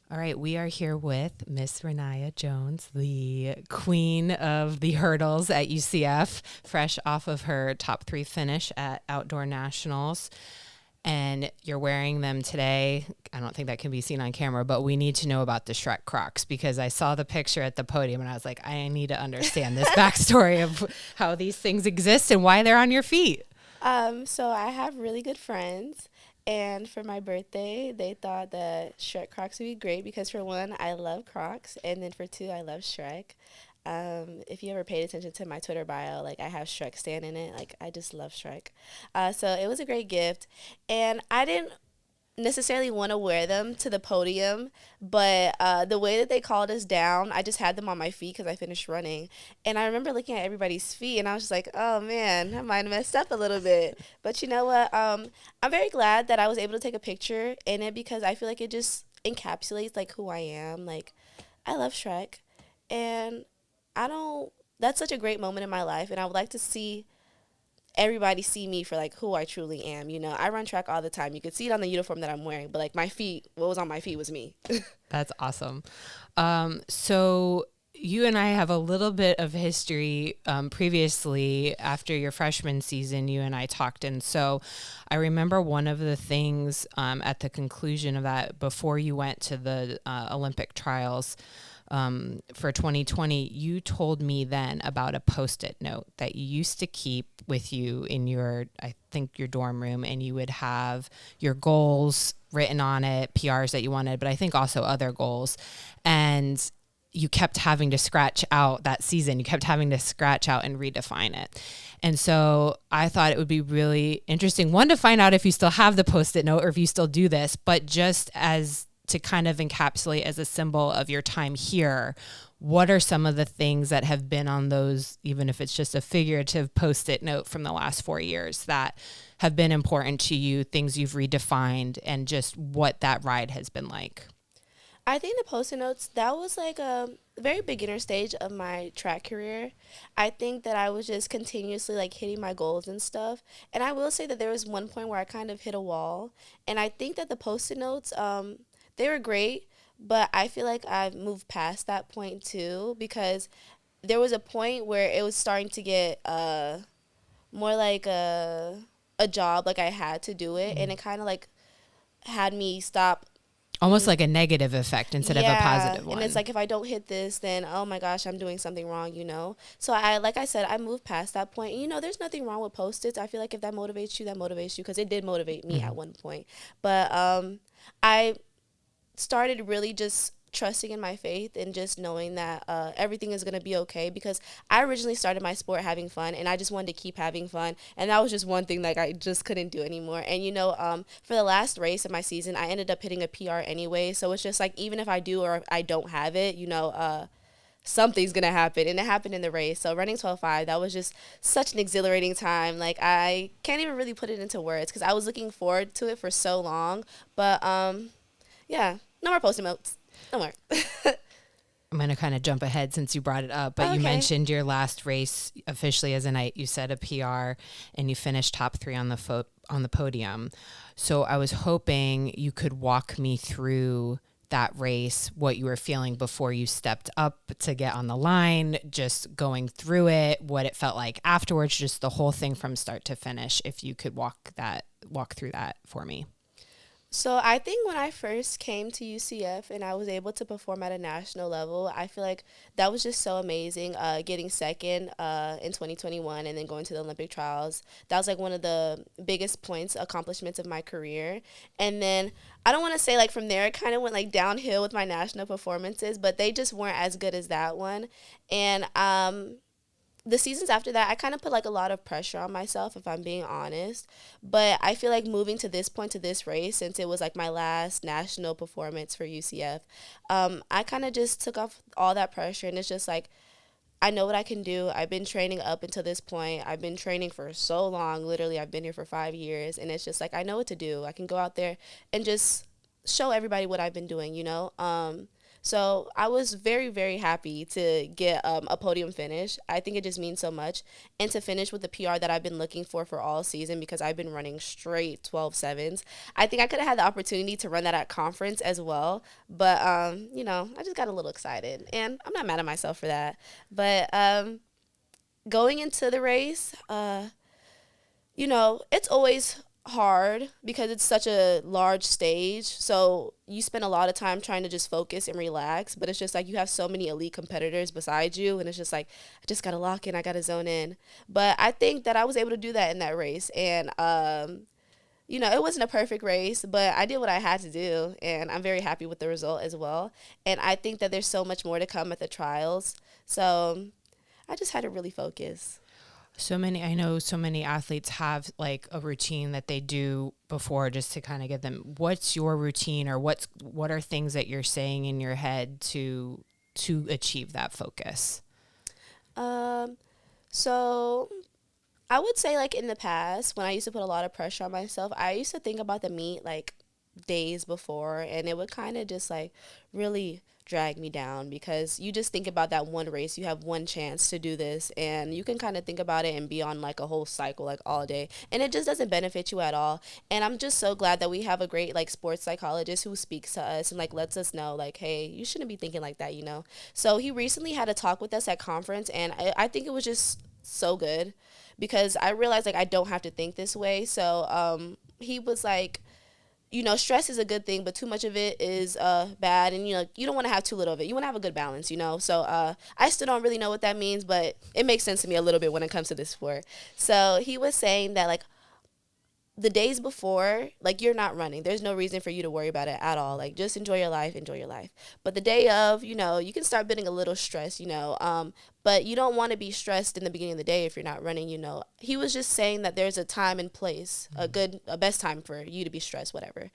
All right, we are here with Miss Rayniah Jones, the queen of the hurdles at UCF, fresh off of her top 3 finish at Outdoor Nationals. And you're wearing them today. I don't think that can be seen on camera, but we need to know about the Shrek Crocs because I saw the picture at the podium and I was like, I need to understand this backstory of how these things exist and why they're on your feet. So I have really good friends, and for my birthday, they thought that Shrek Crocs would be great because for one, I love Crocs, and then for two, I love Shrek. If you ever paid attention to my Twitter bio, like I have Shrek stand in it. Like I just love Shrek. So it was a great gift, and I didn't necessarily want to wear them to the podium, but the way that they called us down, I just had them on my feet because I finished running. And I remember looking at everybody's feet, and I was just like, oh man, I might have messed up a little bit. But you know what? I'm very glad that I was able to take a picture in it because I feel like it just encapsulates like who I am. Like, I love Shrek, and I don't. That's such a great moment in my life, and I would like to see everybody see me for like who I truly am. You know, I run track all the time. You could see it on the uniform that I'm wearing, but like my feet, what was on my feet was me. That's awesome. So you and I have a little bit of history. Previously, after your freshman season, you and I talked. And so I remember one of the things at the conclusion of that, before you went to the Olympic trials, for 2020, you told me then about a Post-it note that you used to keep with you in your, I think, your dorm room, and you would have your goals written on it, PRs that you wanted, but I think also other goals. And you kept having to scratch out that season. You kept having to scratch out and redefine it. And so I thought it would be really interesting, one, to find out if you still have the Post-it note or if you still do this, but just as to kind of encapsulate as a symbol of your time here, what are some of the things that have been on those, even if it's just a figurative Post-it note from the last 4 years, that have been important to you, things you've redefined, and just what that ride has been like? I think the post-it notes, that was like a very beginner stage of my track career. I think that I was just continuously like hitting my goals and stuff. And I will say that there was one point where I kind of hit a wall. And I think that the post-it notes, they were great, but I feel like I've moved past that point too because there was a point where it was starting to get more like a job, like I had to do it, and it kind of like had me stop. Almost like a negative effect instead of a Yeah, positive and it's one. like if I don't hit this, then oh my gosh, I'm doing something wrong, you know. So I, like I said, I moved past that point. And, you know, there's nothing wrong with post-its. I feel like if that motivates you, that motivates you because it did motivate me at Mhm. one point. But I started really just trusting in my faith and just knowing that everything is going to be okay because I originally started my sport having fun and I just wanted to keep having fun, and that was just one thing like I just couldn't do anymore. And you know, for the last race of my season I ended up hitting a PR anyway, so it's just like even if I do or if I don't have it, you know, something's gonna happen, and it happened in the race. So running 12:5, that was just such an exhilarating time. Like I can't even really put it into words because I was looking forward to it for so long. But yeah, no more post-it notes. No more. I'm going to kind of jump ahead since you brought it up, but you Okay. mentioned your last race officially as a night. You set a PR and you finished top 3 on on the podium. So I was hoping you could walk me through that race, what you were feeling before you stepped up to get on the line, just going through it, what it felt like afterwards, just the whole thing from start to finish. If you could walk through that for me. So I think when I first came to UCF and I was able to perform at a national level, I feel like that was just so amazing. Getting second in 2021 and then going to the Olympic trials, that was like one of the biggest points accomplishments of my career. And then I don't want to say like from there it kind of went like downhill with my national performances, but they just weren't as good as that one. And the seasons after that, I kind of put like a lot of pressure on myself, if I'm being honest. But I feel like moving to this point, to this race, since it was like my last national performance for UCF, I kind of just took off all that pressure. And it's just like, I know what I can do. I've been training up until this point. I've been training for so long. Literally, I've been here for 5 years. And it's just like, I know what to do. I can go out there and just show everybody what I've been doing, you know? So I was very, very happy to get a podium finish. I think it just means so much. And to finish with the PR that I've been looking for all season because I've been running straight 12.7s. I think I could have had the opportunity to run that at conference as well. But, I just got a little excited. And I'm not mad at myself for that. But going into the race, it's always hard because it's such a large stage. So you spend a lot of time trying to just focus and relax. But it's just like you have so many elite competitors beside you. And it's just like, I just got to lock in, I got to zone in. But I think that I was able to do that in that race. And, it wasn't a perfect race, but I did what I had to do. And I'm very happy with the result as well. And I think that there's so much more to come at the trials. So I just had to really focus. I know so many athletes have like a routine that they do before just to kind of get them. What's your routine, or what are things that you're saying in your head to achieve that focus? Um, so I would say like in the past when I used to put a lot of pressure on myself, I used to think about the meet like days before, and it would kind of just like really drag me down because you just think about that one race. You have one chance to do this, and you can kind of think about it and be on like a whole cycle like all day, and it just doesn't benefit you at all. And I'm just so glad that we have a great like sports psychologist who speaks to us and like lets us know like, hey, you shouldn't be thinking like that. So he recently had a talk with us at conference, and I think it was just so good because I realized like I don't have to think this way. So he was like, stress is a good thing, but too much of it is bad. And, you don't want to have too little of it. You want to have a good balance. So I still don't really know what that means, but it makes sense to me a little bit when it comes to this sport. So he was saying that, like, the days before, like, you're not running. There's no reason for you to worry about it at all. Like, just enjoy your life, enjoy your life. But the day of, you can start building a little stress. But you don't want to be stressed in the beginning of the day if you're not running. He was just saying that there's a time and place, a best time for you to be stressed, whatever.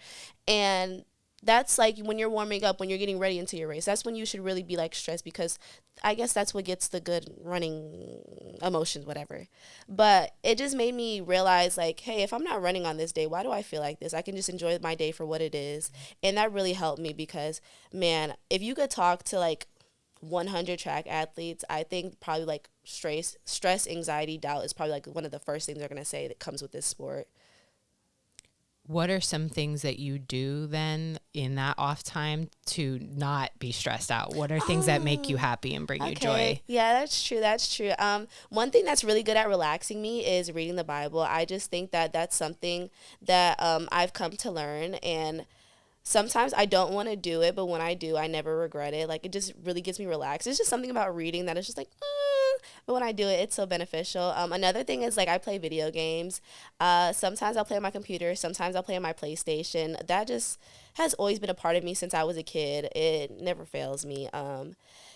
And that's like when you're warming up, when you're getting ready into your race. That's when you should really be like stressed because I guess that's what gets the good running emotions, whatever. But it just made me realize, like, hey, if I'm not running on this day, why do I feel like this? I can just enjoy my day for what it is. And that really helped me because, man, if you could talk to like 100 track athletes, I think probably like stress, anxiety, doubt is probably like one of the first things they're going to say that comes with this sport. What are some things that you do then in that off time to not be stressed out? What are things that make you happy and bring you joy? Yeah, that's true. That's true. One thing that's really good at relaxing me is reading the Bible. I just think that that's something that I've come to learn, and sometimes I don't want to do it, but when I do, I never regret it. Like, it just really gets me relaxed. It's just something about reading that is just like, but when I do it, it's so beneficial. Another thing is, like, I play video games. Sometimes I'll play on my computer. Sometimes I'll play on my PlayStation. That just has always been a part of me since I was a kid. It never fails me.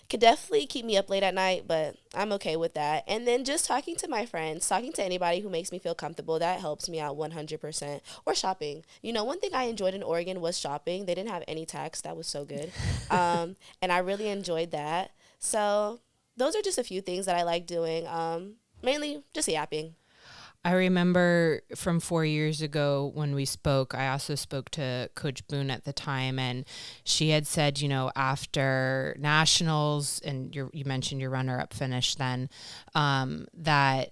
Could definitely keep me up late at night, but I'm okay with that. And then just talking to my friends, talking to anybody who makes me feel comfortable, that helps me out 100%. Or shopping. One thing I enjoyed in Oregon was shopping. They didn't have any tax. That was so good. And I really enjoyed that. So those are just a few things that I like doing. Mainly just yapping. I remember from 4 years ago when we spoke, I also spoke to Coach Boone at the time, and she had said, after nationals, and you mentioned your runner-up finish then, that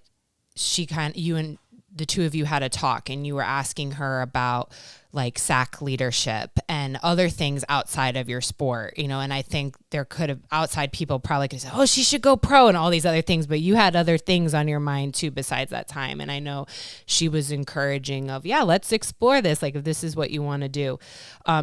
you and the two of you had a talk, and you were asking her about like SAC leadership and other things outside of your sport, and I think there could have outside people probably could say, oh, she should go pro and all these other things, but you had other things on your mind too besides that time. And I know she was encouraging of, yeah, let's explore this, like if this is what you want to do.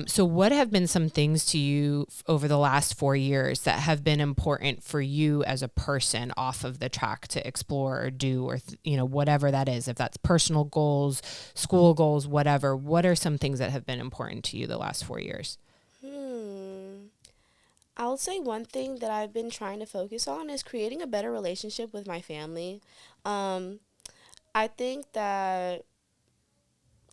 So what have been some things to you over the last 4 years that have been important for you as a person off of the track to explore or do, or, whatever that is, if that's personal goals, school goals, whatever, what are some things that have been important to you the last 4 years? I would say one thing that I've been trying to focus on is creating a better relationship with my family. Um, I think that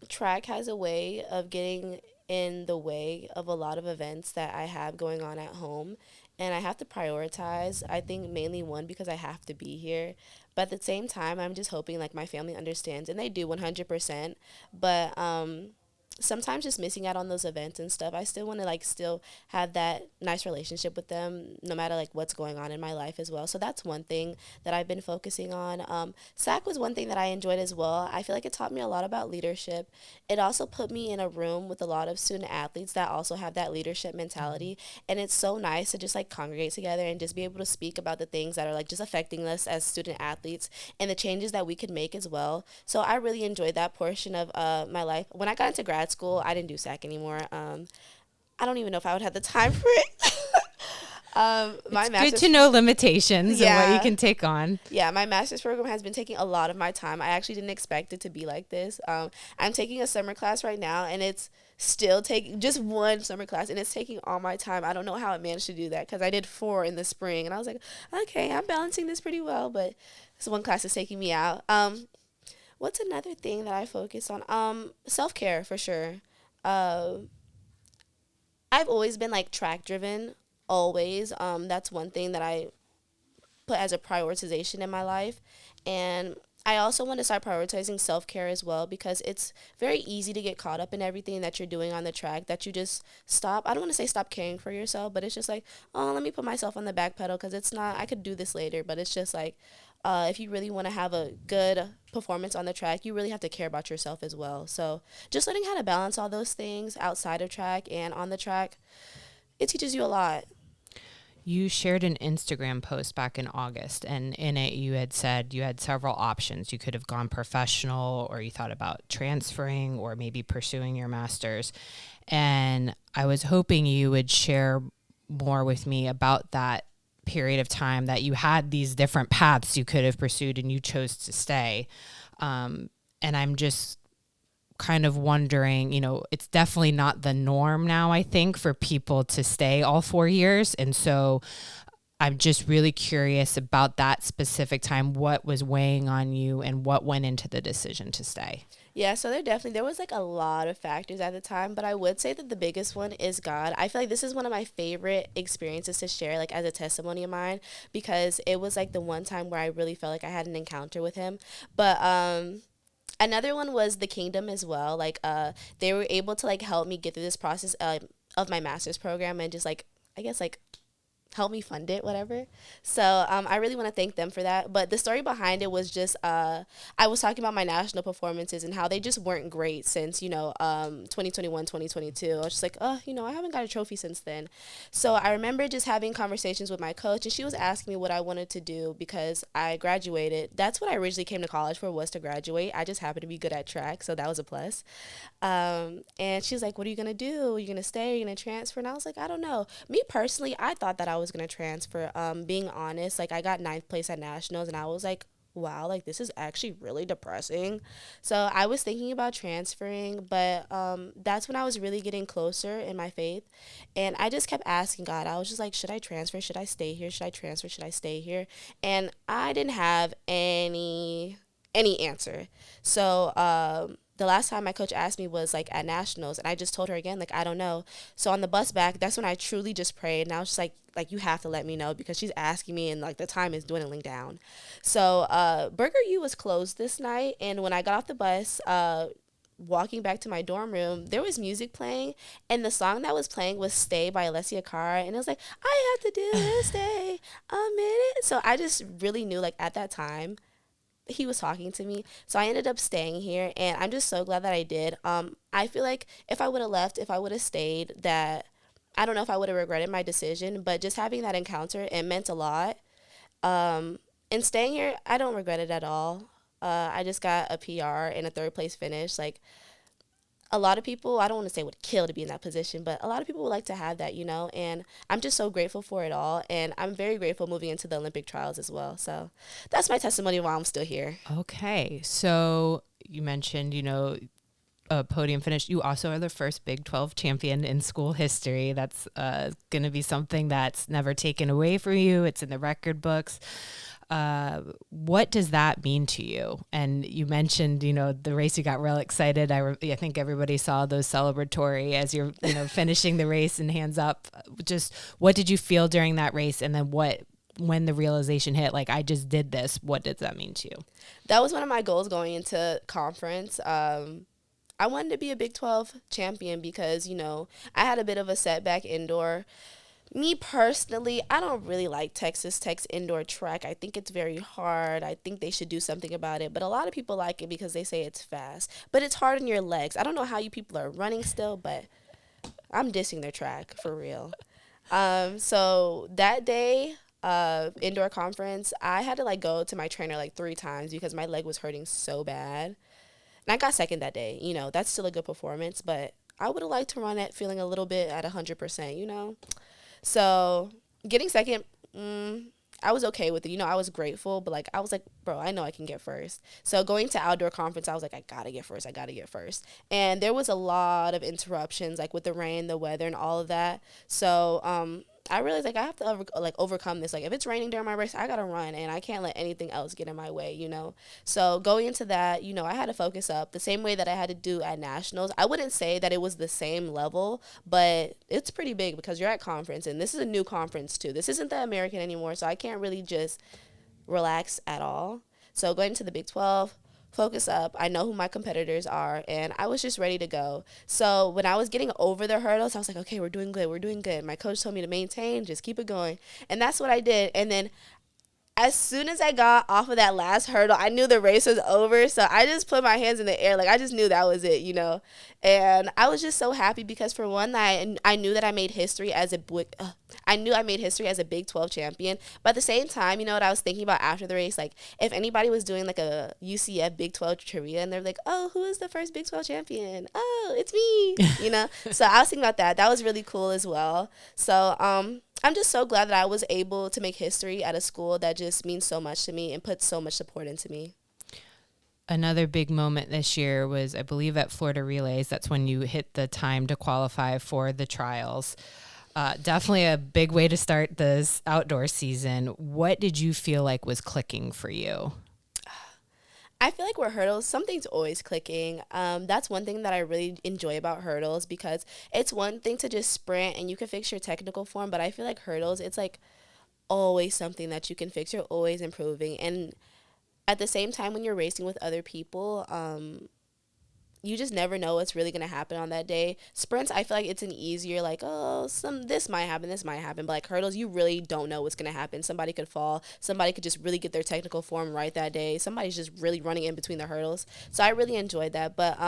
track has a way of getting in the way of a lot of events that I have going on at home. And I have to prioritize, I think mainly one, because I have to be here. But at the same time, I'm just hoping like my family understands, and they do 100%. But sometimes just missing out on those events and stuff. I still want to like still have that nice relationship with them no matter like what's going on in my life as well. So that's one thing that I've been focusing on. SAC was one thing that I enjoyed as well. I feel like it taught me a lot about leadership. It also put me in a room with a lot of student athletes that also have that leadership mentality, and it's so nice to just like congregate together and just be able to speak about the things that are like just affecting us as student athletes and the changes that we could make as well. So I really enjoyed that portion of my life. When I got into grad school, I didn't do SAC anymore. I don't even know if I would have the time for it. My It's good master's, to know limitations and what you yeah, can take on. yeah, my master's program has been taking a lot of my time. I actually didn't expect it to be like this. I'm taking a summer class right now, and it's still taking just one summer class, and it's taking all my time. I don't know how I managed to do that because I did 4 in the spring, and I was like, okay, I'm balancing this pretty well, but this one class is taking me out. What's another thing that I focus on? Self care for sure. Uh, I've always been like track driven, always. That's one thing that I put as a prioritization in my life. And I also want to start prioritizing self care as well because it's very easy to get caught up in everything that you're doing on the track that you just stop. I don't want to say stop caring for yourself, but it's just like, oh, let me put myself on the back pedal because it's not, I could do this later, but it's just like, if you really want to have a good performance on the track, you really have to care about yourself as well. So just learning how to balance all those things outside of track and on the track, it teaches you a lot. You shared an Instagram post back in August, and in it you had said you had several options. You could have gone professional, or you thought about transferring, or maybe pursuing your master's. And I was hoping you would share more with me about that period of time that you had these different paths you could have pursued and you chose to stay. And I'm just kind of wondering, it's definitely not the norm now, I think, for people to stay all 4 years. And so I'm just really curious about that specific time. What was weighing on you and what went into the decision to stay? Yeah, so there was like a lot of factors at the time, but I would say that the biggest one is God. I feel like this is one of my favorite experiences to share, like as a testimony of mine, because it was like the one time where I really felt like I had an encounter with Him. But another one was the kingdom as well. Like they were able to like help me get through this process of my master's program and just like I guess like help me fund it, whatever. So I really want to thank them for that. But the story behind it was just I was talking about my national performances and how they just weren't great since 2021, 2022. I was just like, oh, I haven't got a trophy since then. So I remember just having conversations with my coach, and she was asking me what I wanted to do because I graduated. That's what I originally came to college for, was to graduate. I just happened to be good at track, so that was a plus. And she was like, what are you going to do? Are you going to stay? Are you going to transfer? And I was like, I don't know. Me personally, I thought that I was going to transfer. Being honest, like I got 9th place at nationals and I was like, wow, like this is actually really depressing. So I was thinking about transferring, but that's when I was really getting closer in my faith. And I just kept asking God. I was just like, should I transfer? Should I stay here? Should I transfer? Should I stay here? And I didn't have any answer. So the last time my coach asked me was like at nationals, and I just told her again, like I don't know. So on the bus back, that's when I truly just prayed, and I was just like you have to let me know because she's asking me, and like the time is dwindling down. So Burger U was closed this night, and when I got off the bus, walking back to my dorm room, there was music playing, and the song that was playing was "Stay" by Alessia Cara, and it was like, I have to do this, stay a minute. So I just really knew, like at that time, he was talking to me. So I ended up staying here, and I'm just so glad that I did. I feel like if I would have left, if I would have stayed, that I don't know if I would have regretted my decision, but just having that encounter, it meant a lot. And staying here, I don't regret it at all. I just got a PR and a 3rd place finish. Like a lot of people, I don't want to say would kill to be in that position, but a lot of people would like to have that, and I'm just so grateful for it all. And I'm very grateful moving into the Olympic trials as well. So that's my testimony while I'm still here. Okay. So you mentioned, a podium finish. You also are the first Big 12 champion in school history. That's going to be something that's never taken away from you. It's in the record books. What does that mean to you? And you mentioned, the race, you got real excited. I think everybody saw those celebratory as you're, finishing the race and hands up. Just what did you feel during that race? And then when the realization hit, like, I just did this, what does that mean to you? That was one of my goals going into conference. I wanted to be a Big 12 champion because, I had a bit of a setback indoor. Me personally, I don't really like Texas Tech's indoor track. I think it's very hard. I think they should do something about it. But a lot of people like it because they say it's fast. But it's hard on your legs. I don't know how you people are running still, but I'm dissing their track for real. So that day, indoor conference, I had to like go to my trainer like 3 times because my leg was hurting so bad. And I got second that day. That's still a good performance, but I would have liked to run it feeling a little bit at 100%. So getting second, I was okay with it. I was grateful, but like I was like, bro, I know I can get first. So going to outdoor conference, I was like, I gotta get first. I gotta get first. And there was a lot of interruptions, like with the rain, the weather, and all of that. So I realized like I have to overcome this. Like if it's raining during my race, I gotta run, and I can't let anything else get in my way. So going into that, I had to focus up the same way that I had to do at nationals. I wouldn't say that it was the same level, but it's pretty big because you're at conference, and this is a new conference too. This isn't the American anymore, so I can't really just relax at all. So going to the Big 12, focus up. I know who my competitors are, and I was just ready to go. So when I was getting over the hurdles, I was like, okay, we're doing good. We're doing good. My coach told me to maintain, just keep it going. And that's what I did. And then as soon as I got off of that last hurdle, I knew the race was over. So I just put my hands in the air. Like I just knew that was it. And I was just so happy because for one night, I knew that I made history as I knew I made history as a Big 12 champion. But at the same time, what I was thinking about after the race? Like if anybody was doing like a UCF Big 12 trivia and they're like, oh, who is the first Big 12 champion? Oh, it's me, So I was thinking about that. That was really cool as well. So, I'm just so glad that I was able to make history at a school that just means so much to me and puts so much support into me. Another big moment this year was, I believe, at Florida Relays. That's when you hit the time to qualify for the trials. Definitely a big way to start this outdoor season. What did you feel like was clicking for you? I feel like with hurdles, something's always clicking. That's one thing that I really enjoy about hurdles because it's one thing to just sprint and you can fix your technical form, but I feel like hurdles, it's like always something that you can fix. You're always improving. And at the same time, when you're racing with other people, you just never know what's really going to happen on that day. Sprints, I feel like it's an easier, like, oh, this might happen. But like hurdles, you really don't know what's going to happen. Somebody could fall. Somebody could just really get their technical form right that day. Somebody's just really running in between the hurdles. So I really enjoyed that. But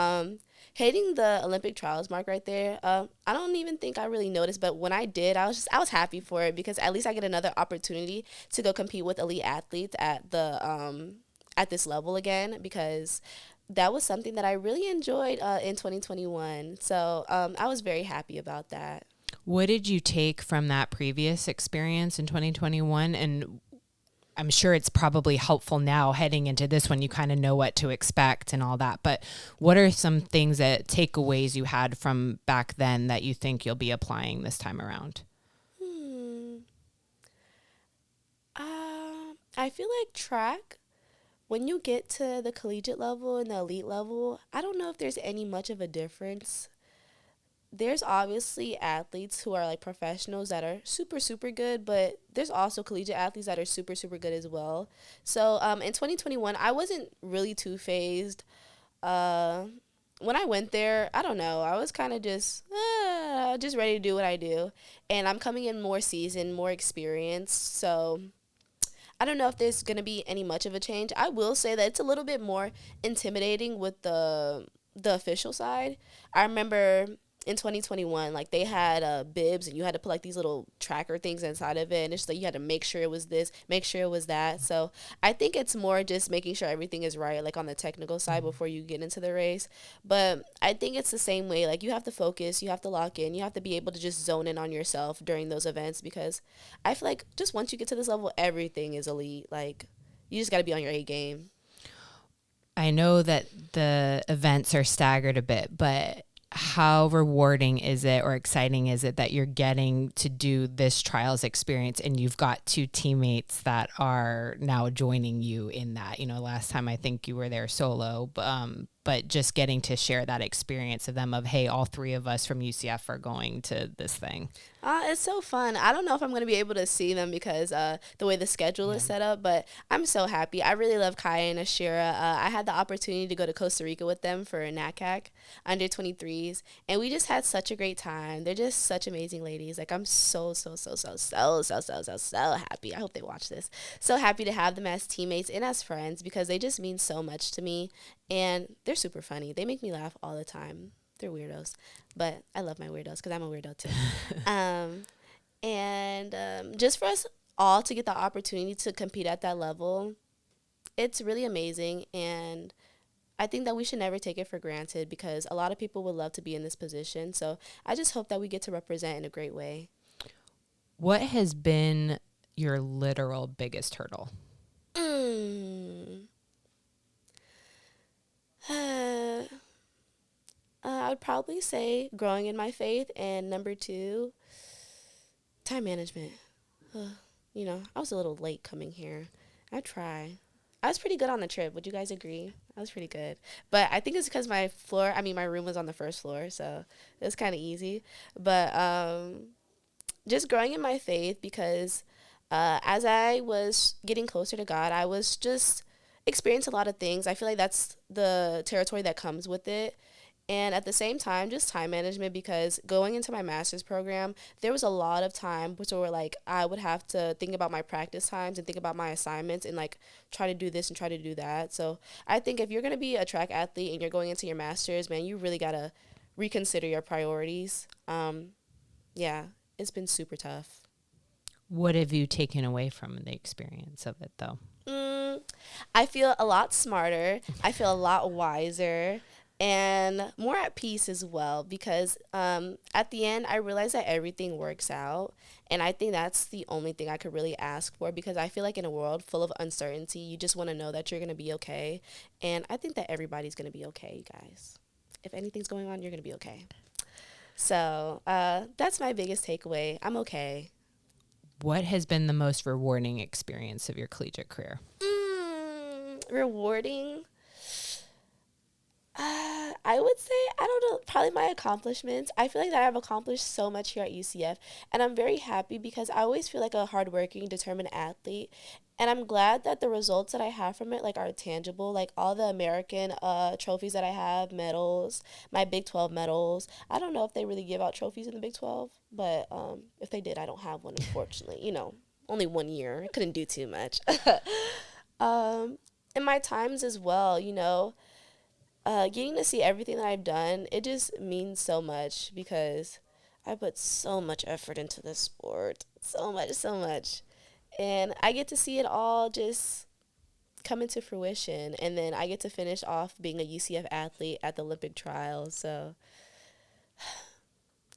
hitting the Olympic trials mark right there, I don't even think I really noticed. But when I did, I was happy for it because at least I get another opportunity to go compete with elite athletes at this level again because that was something that I really enjoyed in 2021. So I was very happy about that. What did you take from that previous experience in 2021? And I'm sure it's probably helpful now heading into this one. You kind of know what to expect and all that. But what are some takeaways you had from back then that you think you'll be applying this time around? I feel like track, when you get to the collegiate level and the elite level, I don't know if there's any much of a difference. There's obviously athletes who are like professionals that are super, super good, but there's also collegiate athletes that are super, super good as well. So in 2021, I wasn't really too phased. When I went there, I don't know. I was kind of just ready to do what I do. And I'm coming in more seasoned, more experienced. So I don't know if there's going to be any much of a change. I will say that it's a little bit more intimidating with the official side. I remember in 2021, like they had bibs and you had to put like these little tracker things inside of it. And it's like you had to make sure it was this, make sure it was that. So I think it's more just making sure everything is right, like on the technical side before you get into the race. But I think it's the same way. Like you have to focus, you have to lock in, you have to be able to just zone in on yourself during those events because I feel like just once you get to this level, everything is elite. Like you just got to be on your A game. I know that the events are staggered a bit, but how rewarding is it or exciting is it that you're getting to do this trials experience and you've got 2 teammates that are now joining you in that? Last time I think you were there solo, but just getting to share that experience of them of, hey, all three of us from UCF are going to this thing. It's so fun. I don't know if I'm going to be able to see them because the way the schedule is set up, but I'm so happy. I really love Kaya and Ashira. I had the opportunity to go to Costa Rica with them for NACAC under 23s, and we just had such a great time. They're just such amazing ladies. Like, I'm so happy. I hope they watch this. So happy to have them as teammates and as friends because they just mean so much to me, and they're super funny. They make me laugh all the time. They're weirdos, but I love my weirdos because I'm a weirdo too. Just for us all to get the opportunity to compete at that level, it's really amazing. And I think that we should never take it for granted because a lot of people would love to be in this position. So I just hope that we get to represent in a great way. What has been your literal biggest hurdle? I would probably say growing in my faith, and number 2, time management. I was a little late coming here. I try. I was pretty good on the trip. Would you guys agree? I was pretty good. But I think it's because my room was on the first floor, so it was kind of easy. But just growing in my faith because as I was getting closer to God, I was just experiencing a lot of things. I feel like that's the territory that comes with it. And at the same time, just time management because going into my master's program, there was a lot of time where like I would have to think about my practice times and think about my assignments and like try to do this and try to do that. So I think if you're going to be a track athlete and you're going into your master's, man, you really got to reconsider your priorities. Yeah, it's been super tough. What have you taken away from the experience of it though? I feel a lot smarter. I feel a lot wiser. And more at peace as well because at the end, I realized that everything works out. And I think that's the only thing I could really ask for because I feel like in a world full of uncertainty, you just want to know that you're going to be okay. And I think that everybody's going to be okay, you guys. If anything's going on, you're going to be okay. So that's my biggest takeaway. I'm okay. What has been the most rewarding experience of your collegiate career? Rewarding? I would say, I don't know, probably my accomplishments. I feel like that I've accomplished so much here at UCF, and I'm very happy because I always feel like a hardworking, determined athlete, and I'm glad that the results that I have from it, like, are tangible, like all the American trophies that I have, medals, my Big 12 medals. I don't know if they really give out trophies in the Big 12, but if they did, I don't have one, unfortunately. Only 1 year. I couldn't do too much. In my times as well, getting to see everything that I've done, it just means so much because I put so much effort into this sport. So much. And I get to see it all just come into fruition. And then I get to finish off being a UCF athlete at the Olympic trials. So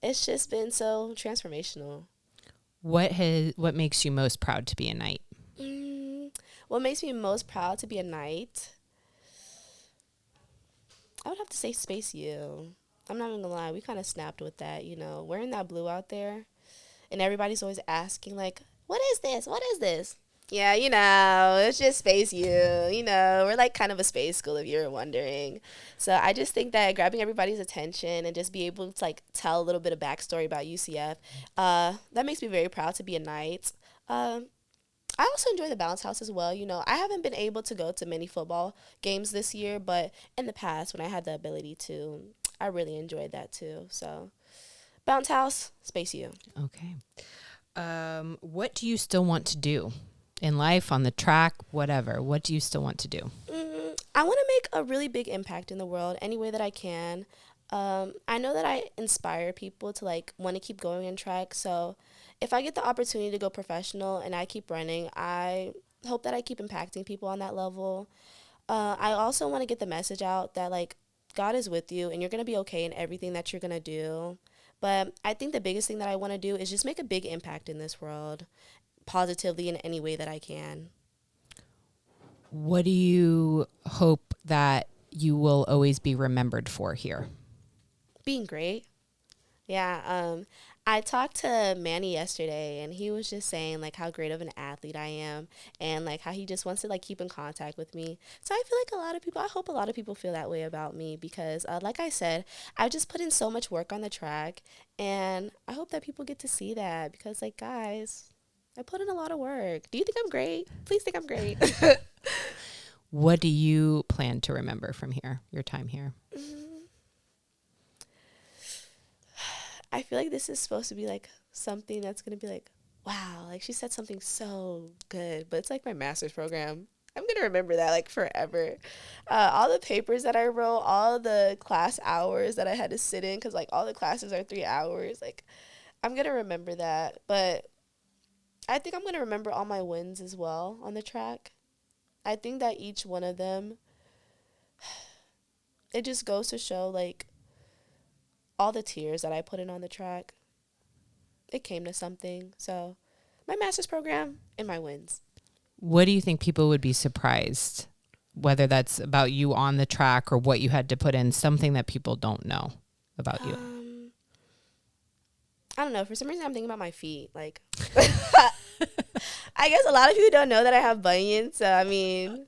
it's just been so transformational. What makes you most proud to be a Knight? What makes me most proud to be a Knight? I would have to say Space U. I'm not even gonna lie, we kind of snapped with that, wearing that blue out there, and everybody's always asking like, "What is this? What is this?" Yeah, it's just Space U. We're like kind of a space school if you're wondering. So I just think that grabbing everybody's attention and just be able to like tell a little bit of backstory about UCF, that makes me very proud to be a Knight. I also enjoy the bounce house as well. I haven't been able to go to many football games this year, but in the past when I had the ability to, I really enjoyed that too. So bounce house, Space U. Okay. What do you still want to do in life, on the track, whatever? What do you still want to do? I want to make a really big impact in the world any way that I can. I know that I inspire people to like want to keep going in track. So if I get the opportunity to go professional and I keep running, I hope that I keep impacting people on that level. I also want to get the message out that like God is with you and you're going to be okay in everything that you're going to do. But I think the biggest thing that I want to do is just make a big impact in this world positively in any way that I can. What do you hope that you will always be remembered for here? Being great. Yeah. I talked to Manny yesterday, and he was just saying like how great of an athlete I am, and like how he just wants to like keep in contact with me. So I feel like a lot of people, I hope a lot of people feel that way about me because, like I said, I've just put in so much work on the track, and I hope that people get to see that because, like, guys, I put in a lot of work. Do you think I'm great? Please think I'm great. What do you plan to remember from here, your time here? I feel like this is supposed to be like something that's going to be like, wow, like she said something so good, but it's like my master's program. I'm going to remember that like forever. All the papers that I wrote, all the class hours that I had to sit in, because like all the classes are 3 hours. Like, I'm going to remember that. But I think I'm going to remember all my wins as well on the track. I think that each one of them, it just goes to show like all the tears that I put in on the track, it came to something. So my master's program and my wins. What do you think people would be surprised, whether that's about you on the track or what you had to put in, something that people don't know about you? I don't know. For some reason, I'm thinking about my feet. Like, I guess a lot of people don't know that I have bunions. So, I mean,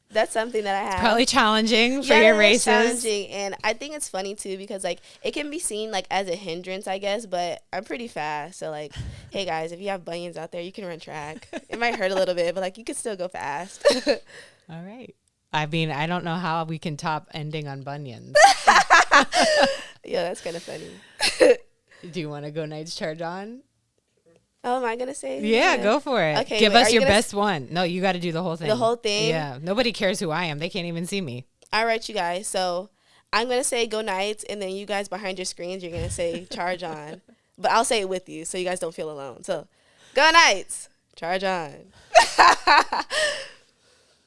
that's something that I have. It's probably challenging for your races. Challenging, and I think it's funny too because like it can be seen like as a hindrance, I guess. But I'm pretty fast, so like, hey guys, if you have bunions out there, you can run track. It might hurt a little bit, but like you can still go fast. All right. I mean, I don't know how we can top ending on bunions. Yeah, that's kind of funny. Do you want to go Knights Charge On? Oh, am I going to say it? Yeah, go for it. Okay, give us your best one. No, you got to do the whole thing. The whole thing? Yeah. Nobody cares who I am. They can't even see me. All right, you guys. So I'm going to say go Knights, and then you guys behind your screens, you're going to say Charge On. But I'll say it with you so you guys don't feel alone. So go Knights. Charge on.